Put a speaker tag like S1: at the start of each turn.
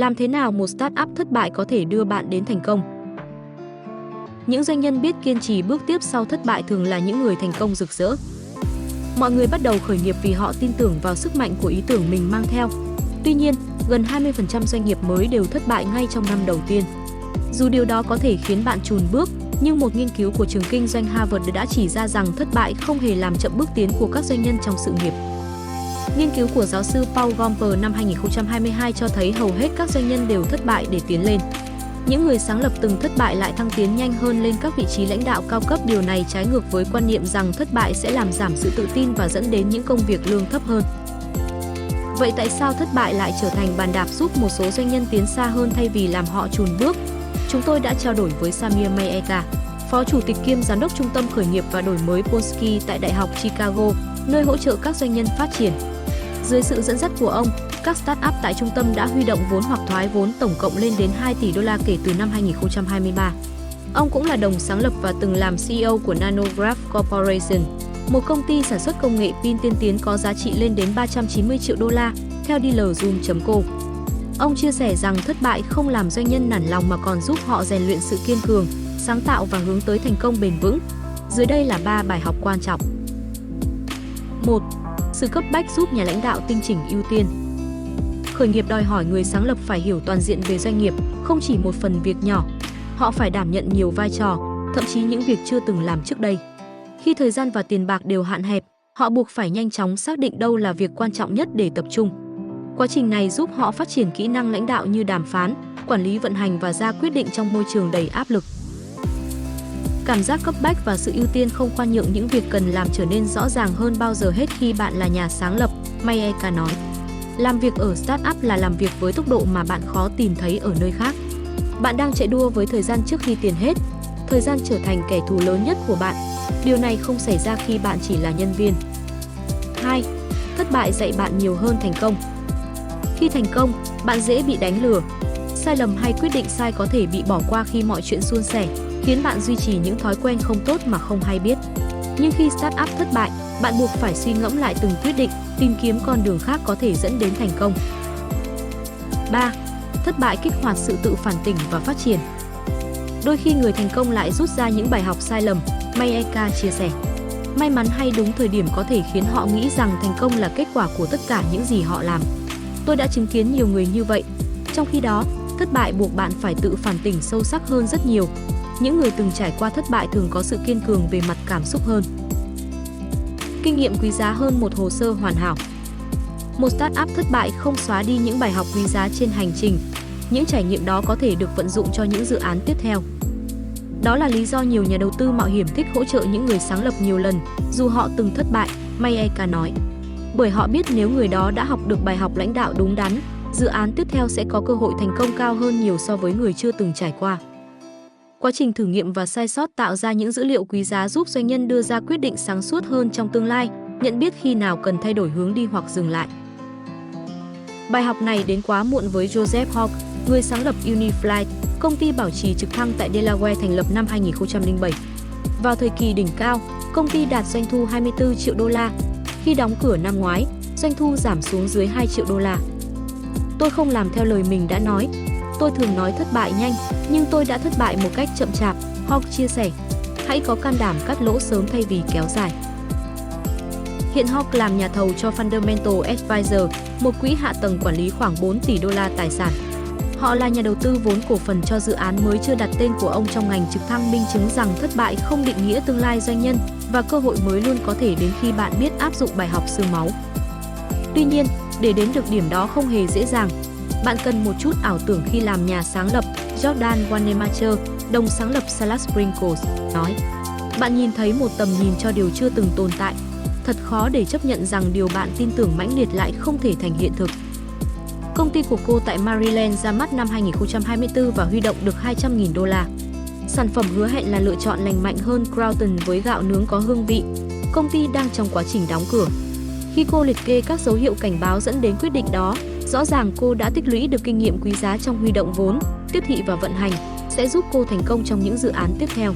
S1: Làm thế nào một startup thất bại có thể đưa bạn đến thành công? Những doanh nhân biết kiên trì bước tiếp sau thất bại thường là những người thành công rực rỡ. Mọi người bắt đầu khởi nghiệp vì họ tin tưởng vào sức mạnh của ý tưởng mình mang theo. Tuy nhiên, gần 20% doanh nghiệp mới đều thất bại ngay trong năm đầu tiên. Dù điều đó có thể khiến bạn chùn bước, nhưng một nghiên cứu của trường kinh doanh Harvard đã chỉ ra rằng thất bại không hề làm chậm bước tiến của các doanh nhân trong sự nghiệp. Nghiên cứu của giáo sư Paul Gomper năm 2022 cho thấy hầu hết các doanh nhân đều thất bại để tiến lên. Những người sáng lập từng thất bại lại thăng tiến nhanh hơn lên các vị trí lãnh đạo cao cấp. Điều này trái ngược với quan niệm rằng thất bại sẽ làm giảm sự tự tin và dẫn đến những công việc lương thấp hơn. Vậy tại sao thất bại lại trở thành bàn đạp giúp một số doanh nhân tiến xa hơn thay vì làm họ chùn bước? Chúng tôi đã trao đổi với Samir Mayeka, Phó Chủ tịch kiêm Giám đốc Trung tâm Khởi nghiệp và Đổi mới Polsky tại Đại học Chicago, nơi hỗ trợ các doanh nhân phát triển. Dưới sự dẫn dắt của ông, các startup tại trung tâm đã huy động vốn hoặc thoái vốn tổng cộng lên đến 2 tỷ đô la kể từ năm 2023. Ông cũng là đồng sáng lập và từng làm CEO của Nanograph Corporation, một công ty sản xuất công nghệ pin tiên tiến có giá trị lên đến 390 triệu đô la, theo dealerzoom.co. Ông chia sẻ rằng thất bại không làm doanh nhân nản lòng mà còn giúp họ rèn luyện sự kiên cường, sáng tạo và hướng tới thành công bền vững. Dưới đây là 3 bài học quan trọng. 1. Sự cấp bách giúp nhà lãnh đạo tinh chỉnh ưu tiên. Khởi nghiệp đòi hỏi người sáng lập phải hiểu toàn diện về doanh nghiệp, không chỉ một phần việc nhỏ. Họ phải đảm nhận nhiều vai trò, thậm chí những việc chưa từng làm trước đây. Khi thời gian và tiền bạc đều hạn hẹp, họ buộc phải nhanh chóng xác định đâu là việc quan trọng nhất để tập trung. Quá trình này giúp họ phát triển kỹ năng lãnh đạo như đàm phán, quản lý vận hành và ra quyết định trong môi trường đầy áp lực. Cảm giác cấp bách và sự ưu tiên không khoan nhượng những việc cần làm trở nên rõ ràng hơn bao giờ hết khi bạn là nhà sáng lập, Mayeka nói. Làm việc ở startup là làm việc với tốc độ mà bạn khó tìm thấy ở nơi khác. Bạn đang chạy đua với thời gian trước khi tiền hết. Thời gian trở thành kẻ thù lớn nhất của bạn. Điều này không xảy ra khi bạn chỉ là nhân viên. 2. Thất bại dạy bạn nhiều hơn thành công. Khi thành công, bạn dễ bị đánh lừa. Sai lầm hay quyết định sai có thể bị bỏ qua khi mọi chuyện suôn sẻ, khiến bạn duy trì những thói quen không tốt mà không hay biết. Nhưng khi startup thất bại, bạn buộc phải suy ngẫm lại từng quyết định, tìm kiếm con đường khác có thể dẫn đến thành công. 3. Thất bại kích hoạt sự tự phản tỉnh và phát triển. Đôi khi người thành công lại rút ra những bài học sai lầm, Mayeka chia sẻ. May mắn hay đúng thời điểm có thể khiến họ nghĩ rằng thành công là kết quả của tất cả những gì họ làm. Tôi đã chứng kiến nhiều người như vậy. Trong khi đó, thất bại buộc bạn phải tự phản tỉnh sâu sắc hơn rất nhiều. Những người từng trải qua thất bại thường có sự kiên cường về mặt cảm xúc hơn. Kinh nghiệm quý giá hơn một hồ sơ hoàn hảo. Một startup thất bại không xóa đi những bài học quý giá trên hành trình. Những trải nghiệm đó có thể được vận dụng cho những dự án tiếp theo. Đó là lý do nhiều nhà đầu tư mạo hiểm thích hỗ trợ những người sáng lập nhiều lần, dù họ từng thất bại, Mayeka nói. Bởi họ biết nếu người đó đã học được bài học lãnh đạo đúng đắn, dự án tiếp theo sẽ có cơ hội thành công cao hơn nhiều so với người chưa từng trải qua. Quá trình thử nghiệm và sai sót tạo ra những dữ liệu quý giá giúp doanh nhân đưa ra quyết định sáng suốt hơn trong tương lai, nhận biết khi nào cần thay đổi hướng đi hoặc dừng lại. Bài học này đến quá muộn với Joseph Hawke, người sáng lập Uniflight, công ty bảo trì trực thăng tại Delaware thành lập năm 2007. Vào thời kỳ đỉnh cao, công ty đạt doanh thu 24 triệu đô la. Khi đóng cửa năm ngoái, doanh thu giảm xuống dưới 2 triệu đô la. Tôi không làm theo lời mình đã nói. Tôi thường nói thất bại nhanh, nhưng tôi đã thất bại một cách chậm chạp, Hawke chia sẻ. Hãy có can đảm cắt lỗ sớm thay vì kéo dài. Hiện Hawke làm nhà thầu cho Fundamental Advisor, một quỹ hạ tầng quản lý khoảng 4 tỷ đô la tài sản. Họ là nhà đầu tư vốn cổ phần cho dự án mới chưa đặt tên của ông trong ngành trực thăng, minh chứng rằng thất bại không định nghĩa tương lai doanh nhân và cơ hội mới luôn có thể đến khi bạn biết áp dụng bài học xương máu. Tuy nhiên, để đến được điểm đó không hề dễ dàng. Bạn cần một chút ảo tưởng khi làm nhà sáng lập, Jordan Wanamacher, đồng sáng lập Salad Sprinkles, nói. Bạn nhìn thấy một tầm nhìn cho điều chưa từng tồn tại. Thật khó để chấp nhận rằng điều bạn tin tưởng mãnh liệt lại không thể thành hiện thực. Công ty của cô tại Maryland ra mắt năm 2024 và huy động được 200.000 đô la. Sản phẩm hứa hẹn là lựa chọn lành mạnh hơn Croton với gạo nướng có hương vị. Công ty đang trong quá trình đóng cửa. Khi cô liệt kê các dấu hiệu cảnh báo dẫn đến quyết định đó, rõ ràng cô đã tích lũy được kinh nghiệm quý giá trong huy động vốn, tiếp thị và vận hành, sẽ giúp cô thành công trong những dự án tiếp theo.